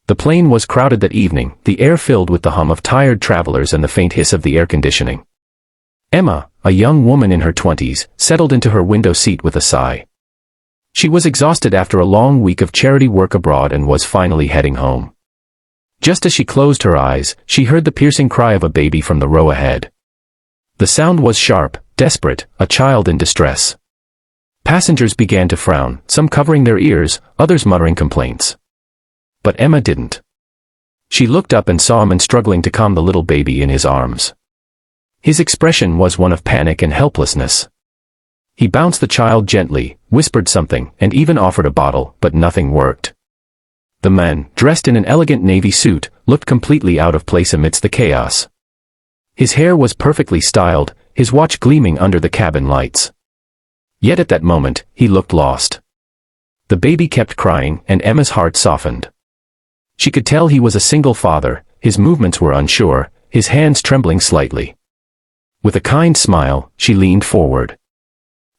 The plane was crowded that evening, the air filled with the hum of tired travelers and the faint hiss of the air conditioning. Emma, a young woman in her 20s, settled into her window seat with a sigh. She was exhausted after a long week of charity work abroad and was finally heading home. Just as she closed her eyes, she heard the piercing cry of a baby from the row ahead. The sound was sharp, desperate, a child in distress. Passengers began to frown, some covering their ears, others muttering complaints. But Emma didn't. She looked up and saw a man struggling to calm the little baby in his arms. His expression was one of panic and helplessness. He bounced the child gently, whispered something, and even offered a bottle, but nothing worked. The man, dressed in an elegant navy suit, looked completely out of place amidst the chaos. His hair was perfectly styled, his watch gleaming under the cabin lights. Yet at that moment, he looked lost. The baby kept crying, and Emma's heart softened. She could tell he was a single father, his movements were unsure, his hands trembling slightly. With a kind smile, she leaned forward.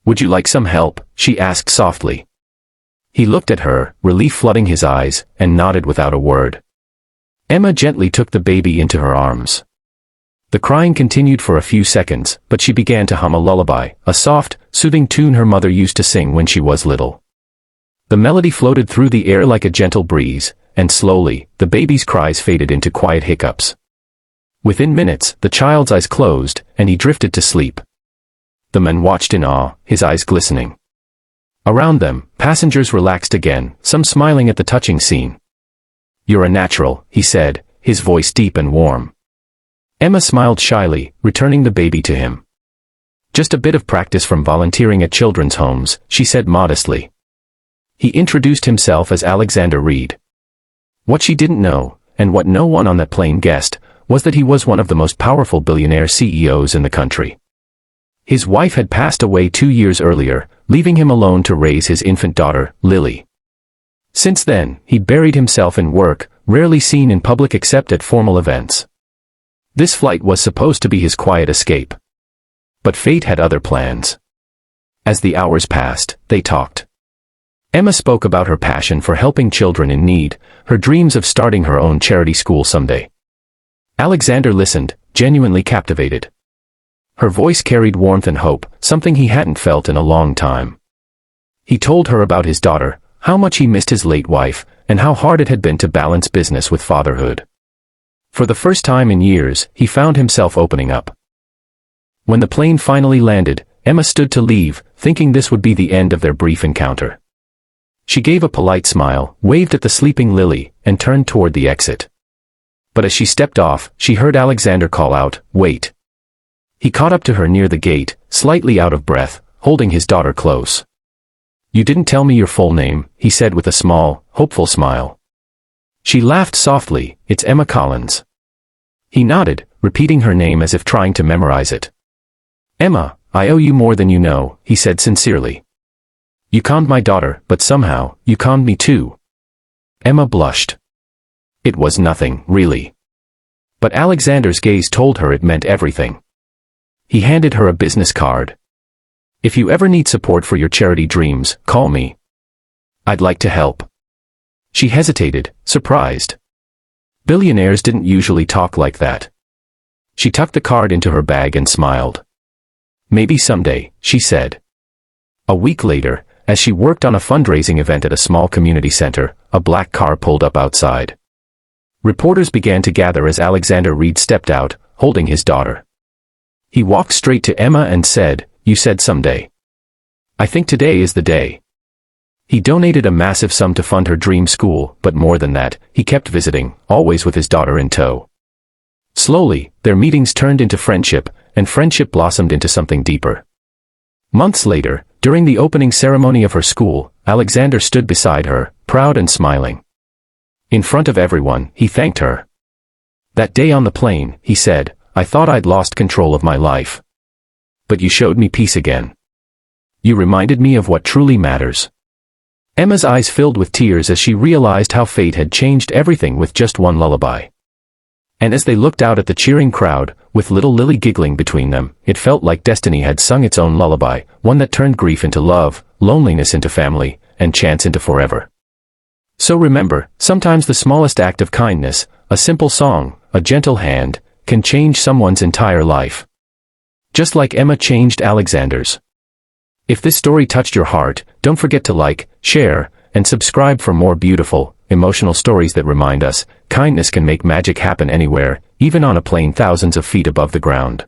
"Would you like some help?" she asked softly. He looked at her, relief flooding his eyes, and nodded without a word. Emma gently took the baby into her arms. The crying continued for a few seconds, but she began to hum a lullaby, a soft, soothing tune her mother used to sing when she was little. The melody floated through the air like a gentle breeze, and slowly, the baby's cries faded into quiet hiccups. Within minutes, the child's eyes closed, and he drifted to sleep. The man watched in awe, his eyes glistening. Around them, passengers relaxed again, some smiling at the touching scene. "You're a natural," he said, his voice deep and warm. Emma smiled shyly, returning the baby to him. "Just a bit of practice from volunteering at children's homes," she said modestly. He introduced himself as Alexander Reed. What she didn't know, and what no one on that plane guessed, was that he was one of the most powerful billionaire CEOs in the country. His wife had passed away 2 years earlier, leaving him alone to raise his infant daughter, Lily. Since then, he'd buried himself in work, rarely seen in public except at formal events. This flight was supposed to be his quiet escape. But fate had other plans. As the hours passed, they talked. Emma spoke about her passion for helping children in need, her dreams of starting her own charity school someday. Alexander listened, genuinely captivated. Her voice carried warmth and hope, something he hadn't felt in a long time. He told her about his daughter, how much he missed his late wife, and how hard it had been to balance business with fatherhood. For the first time in years, he found himself opening up. When the plane finally landed, Emma stood to leave, thinking this would be the end of their brief encounter. She gave a polite smile, waved at the sleeping Lily, and turned toward the exit. But as she stepped off, she heard Alexander call out, "Wait." He caught up to her near the gate, slightly out of breath, holding his daughter close. "You didn't tell me your full name," he said with a small, hopeful smile. She laughed softly, "It's Emma Collins." He nodded, repeating her name as if trying to memorize it. "Emma, I owe you more than you know," he said sincerely. "You conned my daughter, but somehow, you conned me too." Emma blushed. It was nothing, really. But Alexander's gaze told her it meant everything. He handed her a business card. "If you ever need support for your charity dreams, call me. I'd like to help." She hesitated, surprised. Billionaires didn't usually talk like that. She tucked the card into her bag and smiled. "Maybe someday," she said. A week later, as she worked on a fundraising event at a small community center, a black car pulled up outside. Reporters began to gather as Alexander Reed stepped out, holding his daughter. He walked straight to Emma and said, "You said someday. I think today is the day." He donated a massive sum to fund her dream school, but more than that, he kept visiting, always with his daughter in tow. Slowly, their meetings turned into friendship, and friendship blossomed into something deeper. Months later, during the opening ceremony of her school, Alexander stood beside her, proud and smiling. In front of everyone, he thanked her. "That day on the plane," he said, "I thought I'd lost control of my life. But you showed me peace again. You reminded me of what truly matters." Emma's eyes filled with tears as she realized how fate had changed everything with just one lullaby. And as they looked out at the cheering crowd, with little Lily giggling between them, it felt like destiny had sung its own lullaby, one that turned grief into love, loneliness into family, and chance into forever. So remember, sometimes the smallest act of kindness, a simple song, a gentle hand, can change someone's entire life. Just like Emma changed Alexander's. If this story touched your heart, don't forget to like, share, and subscribe for more beautiful, emotional stories that remind us, kindness can make magic happen anywhere, even on a plane thousands of feet above the ground.